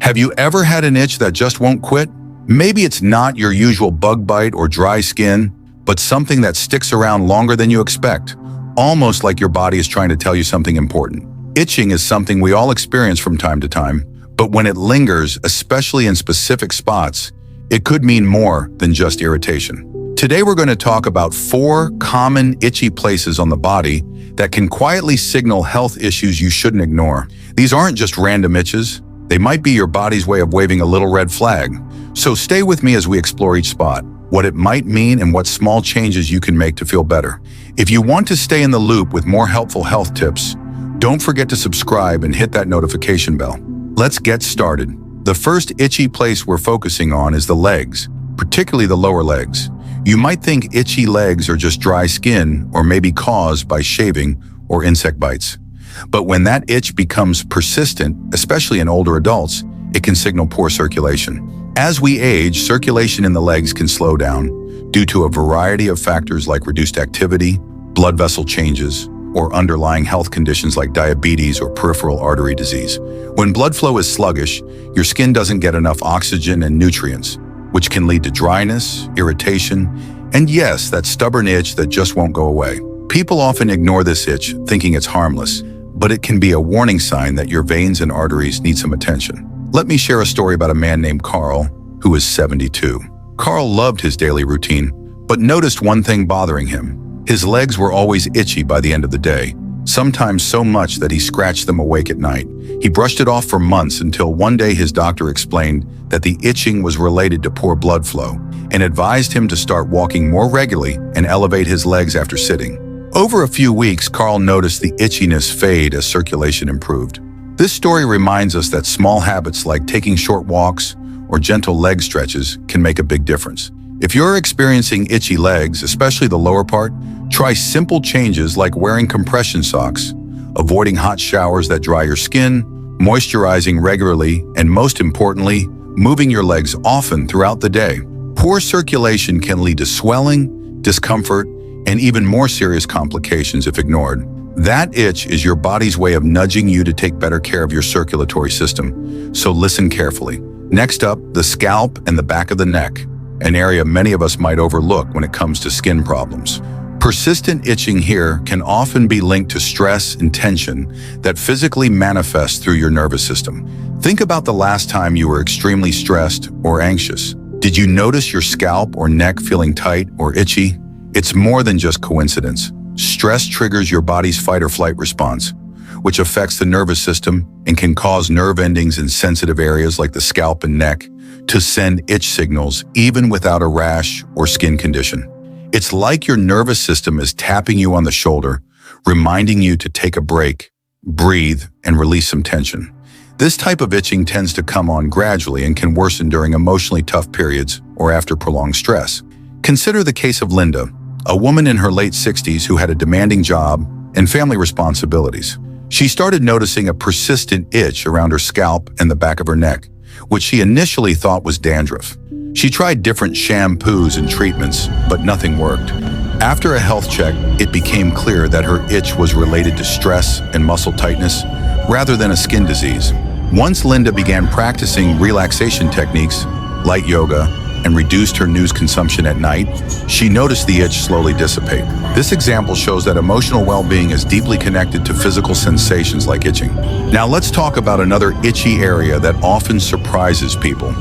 Have you ever had an itch that just won't quit? Maybe it's not your usual bug bite or dry skin, but something that sticks around longer than you expect, almost like your body is trying to tell you something important. Itching is something we all experience from time to time, but when it lingers, especially in specific spots, it could mean more than just irritation. Today we're going to talk about 4 common itchy places on the body that can quietly signal health issues you shouldn't ignore. These aren't just random itches. They might be your body's way of waving a little red flag. So stay with me as we explore each spot, what it might mean and what small changes you can make to feel better. If you want to stay in the loop with more helpful health tips, don't forget to subscribe and hit that notification bell. Let's get started. The first itchy place we're focusing on is the legs, particularly the lower legs. You might think itchy legs are just dry skin or maybe caused by shaving or insect bites. But when that itch becomes persistent, especially in older adults, it can signal poor circulation. As we age, circulation in the legs can slow down due to a variety of factors like reduced activity, blood vessel changes, or underlying health conditions like diabetes or peripheral artery disease. When blood flow is sluggish, your skin doesn't get enough oxygen and nutrients, which can lead to dryness, irritation, and yes, that stubborn itch that just won't go away. People often ignore this itch, thinking it's harmless, but it can be a warning sign that your veins and arteries need some attention. Let me share a story about a man named Carl, who is 72. Carl loved his daily routine, but noticed one thing bothering him. His legs were always itchy by the end of the day, sometimes so much that he scratched them awake at night. He brushed it off for months until one day his doctor explained that the itching was related to poor blood flow and advised him to start walking more regularly and elevate his legs after sitting. Over a few weeks, Carl noticed the itchiness fade as circulation improved. This story reminds us that small habits like taking short walks or gentle leg stretches can make a big difference. If you're experiencing itchy legs, especially the lower part, try simple changes like wearing compression socks, avoiding hot showers that dry your skin, moisturizing regularly, and most importantly, moving your legs often throughout the day. Poor circulation can lead to swelling, discomfort, and even more serious complications if ignored. That itch is your body's way of nudging you to take better care of your circulatory system, so listen carefully. Next up, the scalp and the back of the neck, an area many of us might overlook when it comes to skin problems. Persistent itching here can often be linked to stress and tension that physically manifests through your nervous system. Think about the last time you were extremely stressed or anxious. Did you notice your scalp or neck feeling tight or itchy? It's more than just coincidence. Stress triggers your body's fight or flight response, which affects the nervous system and can cause nerve endings in sensitive areas like the scalp and neck to send itch signals even without a rash or skin condition. It's like your nervous system is tapping you on the shoulder, reminding you to take a break, breathe, and release some tension. This type of itching tends to come on gradually and can worsen during emotionally tough periods or after prolonged stress. Consider the case of Linda, a woman in her late 60s who had a demanding job and family responsibilities. She started noticing a persistent itch around her scalp and the back of her neck, which she initially thought was dandruff. She tried different shampoos and treatments, but nothing worked. After a health check, it became clear that her itch was related to stress and muscle tightness rather than a skin disease. Once Linda began practicing relaxation techniques, light yoga, and reduced her news consumption at night, she noticed the itch slowly dissipate. This example shows that emotional well-being is deeply connected to physical sensations like itching. Now let's talk about another itchy area that often surprises people: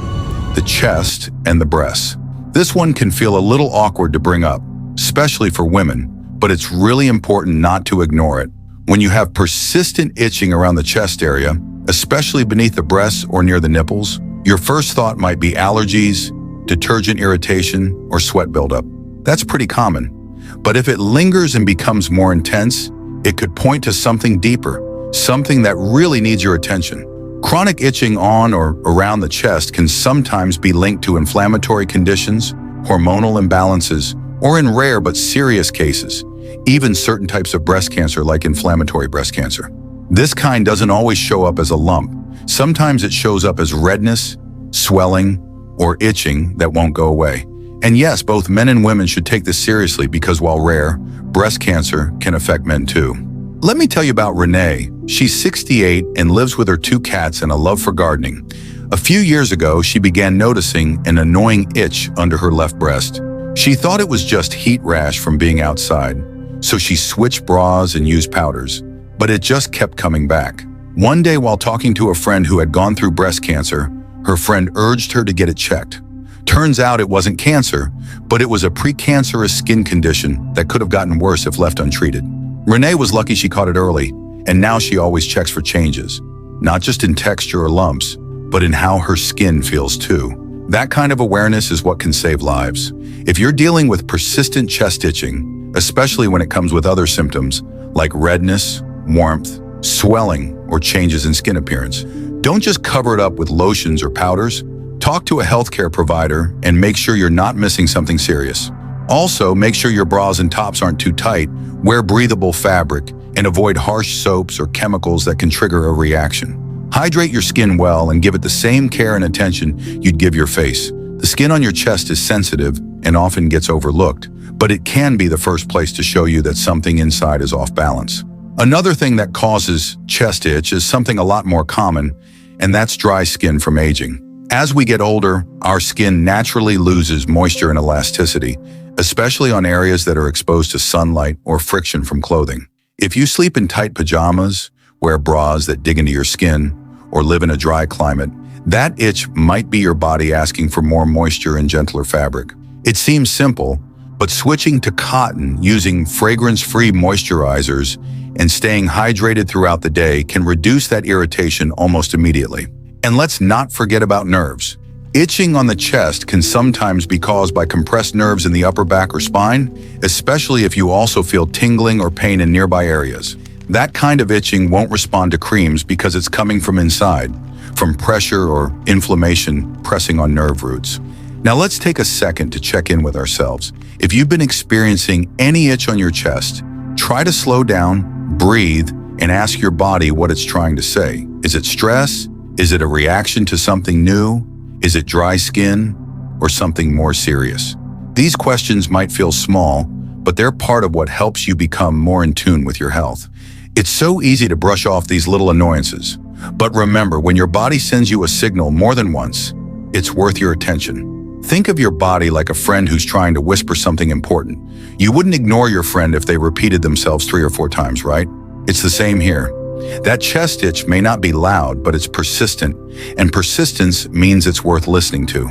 the chest and the breasts. This one can feel a little awkward to bring up, especially for women, but it's really important not to ignore it. When you have persistent itching around the chest area, especially beneath the breasts or near the nipples, your first thought might be allergies, detergent irritation, or sweat buildup. That's pretty common. But if it lingers and becomes more intense, it could point to something deeper, something that really needs your attention. Chronic itching on or around the chest can sometimes be linked to inflammatory conditions, hormonal imbalances, or in rare but serious cases, even certain types of breast cancer like inflammatory breast cancer. This kind doesn't always show up as a lump. Sometimes it shows up as redness, swelling, or itching that won't go away. And yes, both men and women should take this seriously because while rare, breast cancer can affect men too. Let me tell you about Renee. She's 68 and lives with her 2 cats and a love for gardening. A few years ago, she began noticing an annoying itch under her left breast. She thought it was just heat rash from being outside, so she switched bras and used powders, but it just kept coming back. One day, while talking to a friend who had gone through breast cancer, her friend urged her to get it checked. Turns out it wasn't cancer, but it was a precancerous skin condition that could have gotten worse if left untreated. Renee was lucky she caught it early, and now she always checks for changes, not just in texture or lumps, but in how her skin feels too. That kind of awareness is what can save lives. If you're dealing with persistent chest itching, especially when it comes with other symptoms like redness, warmth, swelling, or changes in skin appearance, don't just cover it up with lotions or powders. Talk to a healthcare provider and make sure you're not missing something serious. Also, make sure your bras and tops aren't too tight, wear breathable fabric, and avoid harsh soaps or chemicals that can trigger a reaction. Hydrate your skin well and give it the same care and attention you'd give your face. The skin on your chest is sensitive and often gets overlooked, but it can be the first place to show you that something inside is off balance. Another thing that causes chest itch is something a lot more common, and that's dry skin from aging. As we get older, our skin naturally loses moisture and elasticity, especially on areas that are exposed to sunlight or friction from clothing. If you sleep in tight pajamas, wear bras that dig into your skin, or live in a dry climate, that itch might be your body asking for more moisture and gentler fabric. It seems simple, but switching to cotton, using fragrance-free moisturizers, and staying hydrated throughout the day can reduce that irritation almost immediately. And let's not forget about nerves. Itching on the chest can sometimes be caused by compressed nerves in the upper back or spine, especially if you also feel tingling or pain in nearby areas. That kind of itching won't respond to creams because it's coming from inside, from pressure or inflammation pressing on nerve roots. Now let's take a second to check in with ourselves. If you've been experiencing any itch on your chest, try to slow down, breathe, and ask your body what it's trying to say. Is it stress? Is it a reaction to something new? Is it dry skin? Or something more serious? These questions might feel small, but they're part of what helps you become more in tune with your health. It's so easy to brush off these little annoyances. But remember, when your body sends you a signal more than once, it's worth your attention. Think of your body like a friend who's trying to whisper something important. You wouldn't ignore your friend if they repeated themselves 3 or 4 times, right? It's the same here. That chest itch may not be loud, but it's persistent, and persistence means it's worth listening to.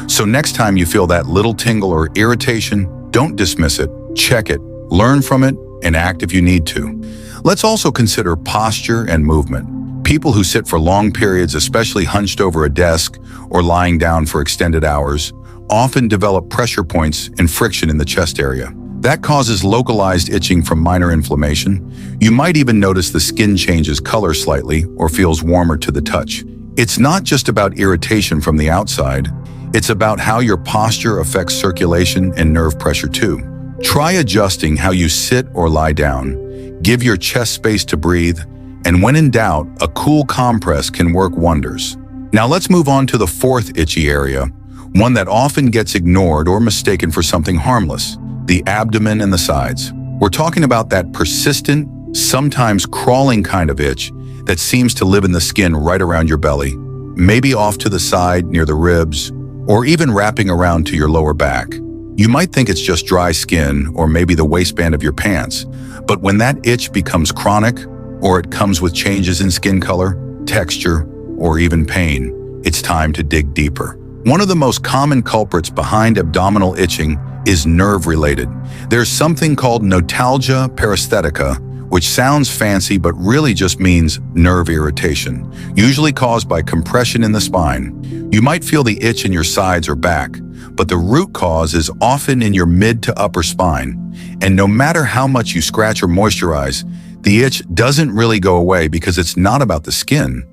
So next time you feel that little tingle or irritation, don't dismiss it, check it, learn from it, and act if you need to. Let's also consider posture and movement. People who sit for long periods, especially hunched over a desk or lying down for extended hours, often develop pressure points and friction in the chest area. That causes localized itching from minor inflammation. You might even notice the skin changes color slightly or feels warmer to the touch. It's not just about irritation from the outside, it's about how your posture affects circulation and nerve pressure too. Try adjusting how you sit or lie down. Give your chest space to breathe, and when in doubt, a cool compress can work wonders. Now let's move on to the fourth itchy area, one that often gets ignored or mistaken for something harmless: the abdomen and the sides. We're talking about that persistent, sometimes crawling kind of itch that seems to live in the skin right around your belly, maybe off to the side near the ribs, or even wrapping around to your lower back. You might think it's just dry skin or maybe the waistband of your pants, but when that itch becomes chronic, or it comes with changes in skin color, texture, or even pain, it's time to dig deeper. One of the most common culprits behind abdominal itching is nerve-related. There's something called notalgia paresthetica, which sounds fancy but really just means nerve irritation, usually caused by compression in the spine. You might feel the itch in your sides or back, but the root cause is often in your mid to upper spine. And no matter how much you scratch or moisturize, the itch doesn't really go away because it's not about the skin,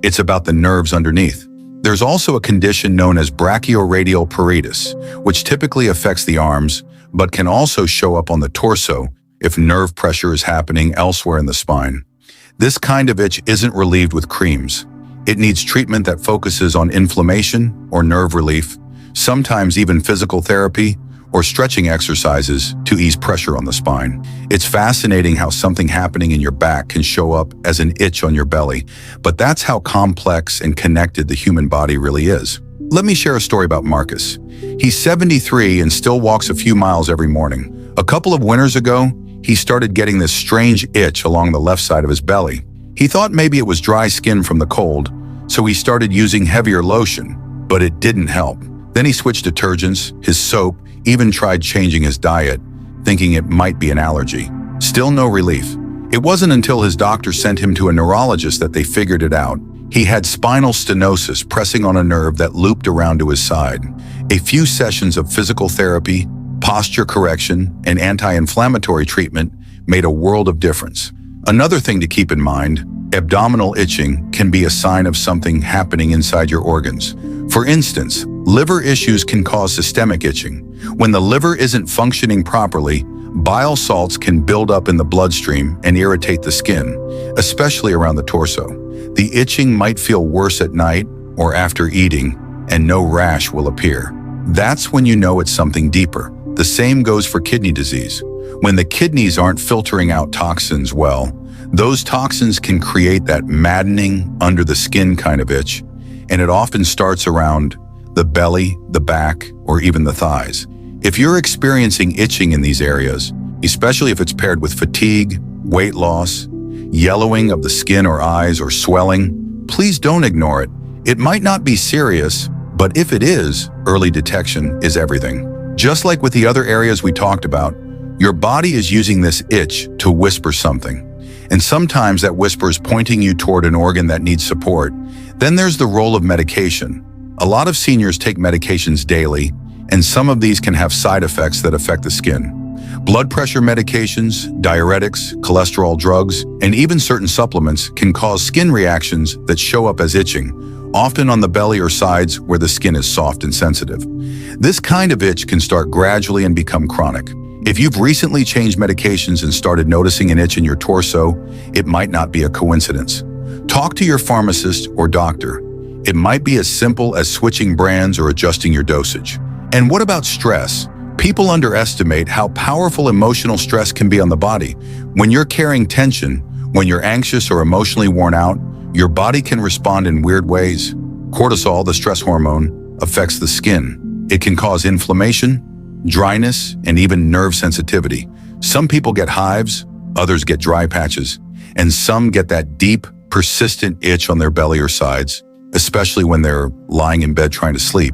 it's about the nerves underneath. There's also a condition known as brachioradial pruritus, which typically affects the arms, but can also show up on the torso if nerve pressure is happening elsewhere in the spine. This kind of itch isn't relieved with creams. It needs treatment that focuses on inflammation or nerve relief, sometimes even physical therapy or stretching exercises to ease pressure on the spine. It's fascinating how something happening in your back can show up as an itch on your belly, but that's how complex and connected the human body really is. Let me share a story about Marcus. He's 73 and still walks a few miles every morning. A couple of winters ago, he started getting this strange itch along the left side of his belly. He thought maybe it was dry skin from the cold, so he started using heavier lotion, but it didn't help. Then he switched detergents, his soap, even tried changing his diet, thinking it might be an allergy. Still no relief. It wasn't until his doctor sent him to a neurologist that they figured it out. He had spinal stenosis pressing on a nerve that looped around to his side. A few sessions of physical therapy, posture correction, and anti-inflammatory treatment made a world of difference. Another thing to keep in mind, abdominal itching can be a sign of something happening inside your organs. For instance, liver issues can cause systemic itching. When the liver isn't functioning properly, bile salts can build up in the bloodstream and irritate the skin, especially around the torso. The itching might feel worse at night or after eating, and no rash will appear. That's when you know it's something deeper. The same goes for kidney disease. When the kidneys aren't filtering out toxins well, those toxins can create that maddening, under-the-skin kind of itch, and it often starts around the belly, the back, or even the thighs. If you're experiencing itching in these areas, especially if it's paired with fatigue, weight loss, yellowing of the skin or eyes, or swelling, please don't ignore it. It might not be serious, but if it is, early detection is everything. Just like with the other areas we talked about, your body is using this itch to whisper something. And sometimes that whisper is pointing you toward an organ that needs support. Then there's the role of medication. A lot of seniors take medications daily, and some of these can have side effects that affect the skin. Blood pressure medications, diuretics, cholesterol drugs, and even certain supplements can cause skin reactions that show up as itching, often on the belly or sides where the skin is soft and sensitive. This kind of itch can start gradually and become chronic. If you've recently changed medications and started noticing an itch in your torso, it might not be a coincidence. Talk to your pharmacist or doctor. It might be as simple as switching brands or adjusting your dosage. And what about stress? People underestimate how powerful emotional stress can be on the body. When you're carrying tension, when you're anxious or emotionally worn out, your body can respond in weird ways. Cortisol, the stress hormone, affects the skin. It can cause inflammation, dryness, and even nerve sensitivity. Some people get hives, others get dry patches, and some get that deep, persistent itch on their belly or sides, especially when they're lying in bed trying to sleep.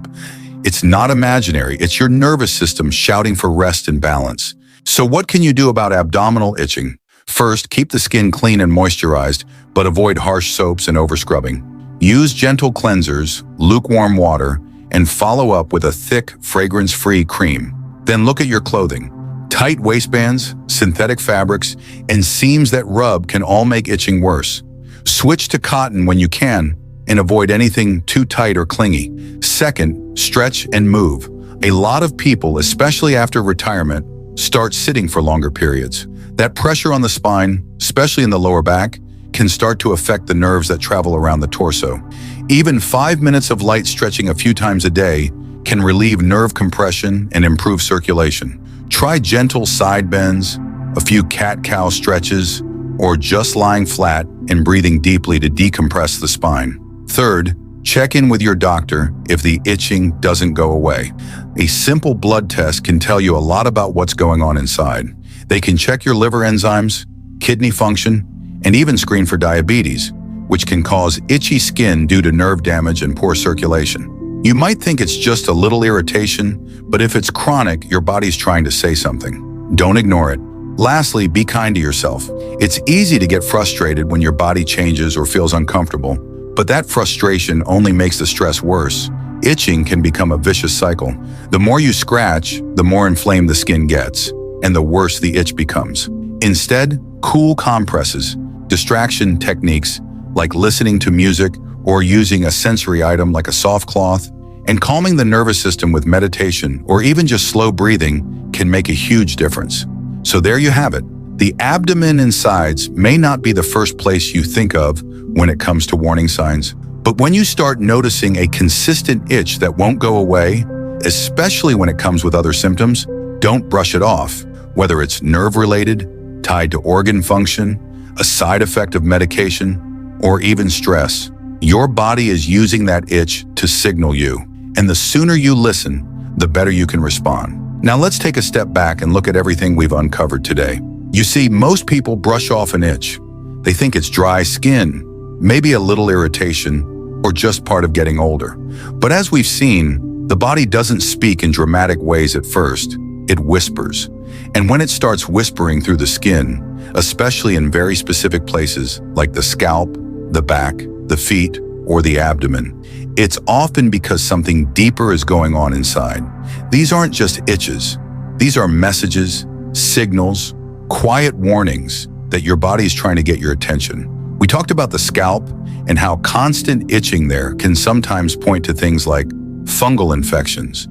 It's not imaginary, it's your nervous system shouting for rest and balance. So what can you do about abdominal itching? First, keep the skin clean and moisturized, but avoid harsh soaps and overscrubbing. Use gentle cleansers, lukewarm water, and follow up with a thick, fragrance-free cream. Then look at your clothing. Tight waistbands, synthetic fabrics, and seams that rub can all make itching worse. Switch to cotton when you can, and avoid anything too tight or clingy. Second, stretch and move. A lot of people, especially after retirement, start sitting for longer periods. That pressure on the spine, especially in the lower back, can start to affect the nerves that travel around the torso. Even 5 minutes of light stretching a few times a day can relieve nerve compression and improve circulation. Try gentle side bends, a few cat-cow stretches, or just lying flat and breathing deeply to decompress the spine. Third, check in with your doctor if the itching doesn't go away. A simple blood test can tell you a lot about what's going on inside. They can check your liver enzymes, kidney function, and even screen for diabetes, which can cause itchy skin due to nerve damage and poor circulation. You might think it's just a little irritation, but if it's chronic, your body's trying to say something. Don't ignore it. Lastly, be kind to yourself. It's easy to get frustrated when your body changes or feels uncomfortable, but that frustration only makes the stress worse. Itching can become a vicious cycle. The more you scratch, the more inflamed the skin gets, and the worse the itch becomes. Instead, cool compresses, distraction techniques like listening to music or using a sensory item like a soft cloth, and calming the nervous system with meditation or even just slow breathing can make a huge difference. So there you have it. The abdomen and sides may not be the first place you think of when it comes to warning signs, but when you start noticing a consistent itch that won't go away, especially when it comes with other symptoms, don't brush it off, whether it's nerve-related, tied to organ function, a side effect of medication, or even stress. Your body is using that itch to signal you, and the sooner you listen, the better you can respond. Now let's take a step back and look at everything we've uncovered today. You see, most people brush off an itch. They think it's dry skin, maybe a little irritation, or just part of getting older. But as we've seen, the body doesn't speak in dramatic ways at first. It whispers. And when it starts whispering through the skin, especially in very specific places like the scalp, the back, the feet, or the abdomen, it's often because something deeper is going on inside. These aren't just itches. These are messages, signals, quiet warnings that your body is trying to get your attention. We talked about the scalp and how constant itching there can sometimes point to things like fungal infections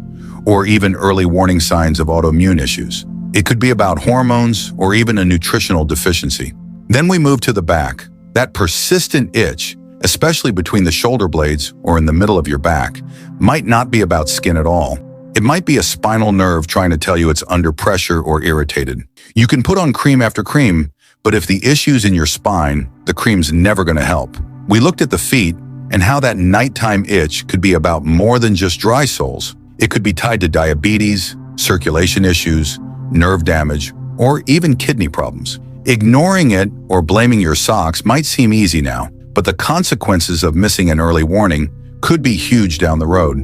or even early warning signs of autoimmune issues. It could be about hormones or even a nutritional deficiency. Then we move to the back. That persistent itch, especially between the shoulder blades or in the middle of your back, might not be about skin at all. It might be a spinal nerve trying to tell you it's under pressure or irritated. You can put on cream after cream, but if the issue's in your spine, the cream's never going to help. We looked at the feet and how that nighttime itch could be about more than just dry soles. It could be tied to diabetes, circulation issues, nerve damage, or even kidney problems. Ignoring it or blaming your socks might seem easy now, but the consequences of missing an early warning could be huge down the road.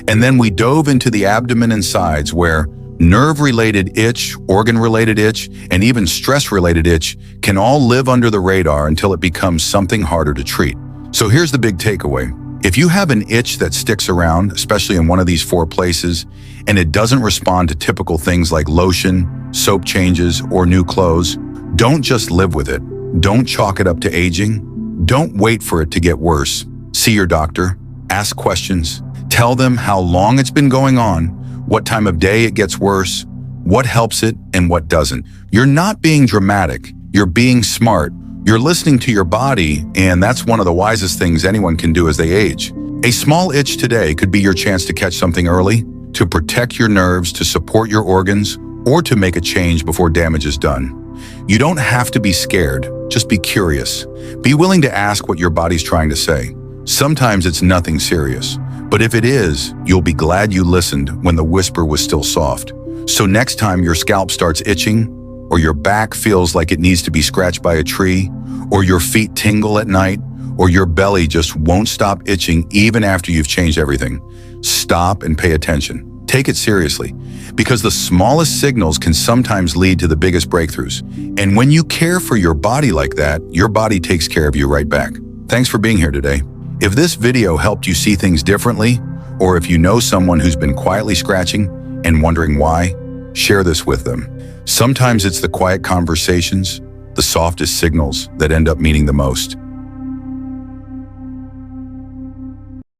And then we dove into the abdomen and sides where nerve-related itch, organ-related itch, and even stress-related itch can all live under the radar until it becomes something harder to treat. So here's the big takeaway. If you have an itch that sticks around, especially in one of these 4 places, and it doesn't respond to typical things like lotion, soap changes, or new clothes, don't just live with it. Don't chalk it up to aging. Don't wait for it to get worse. See your doctor, ask questions, tell them how long it's been going on, what time of day it gets worse, what helps it and what doesn't. You're not being dramatic, you're being smart. You're listening to your body, and that's one of the wisest things anyone can do as they age. A small itch today could be your chance to catch something early, to protect your nerves, to support your organs, or to make a change before damage is done. You don't have to be scared, just be curious. Be willing to ask what your body's trying to say. Sometimes it's nothing serious, but if it is, you'll be glad you listened when the whisper was still soft. So next time your scalp starts itching, or your back feels like it needs to be scratched by a tree, or your feet tingle at night, or your belly just won't stop itching even after you've changed everything, stop and pay attention. Take it seriously, because the smallest signals can sometimes lead to the biggest breakthroughs. And when you care for your body like that, your body takes care of you right back. Thanks for being here today. If this video helped you see things differently, or if you know someone who's been quietly scratching and wondering why, share this with them. Sometimes it's the quiet conversations, the softest signals that end up meaning the most.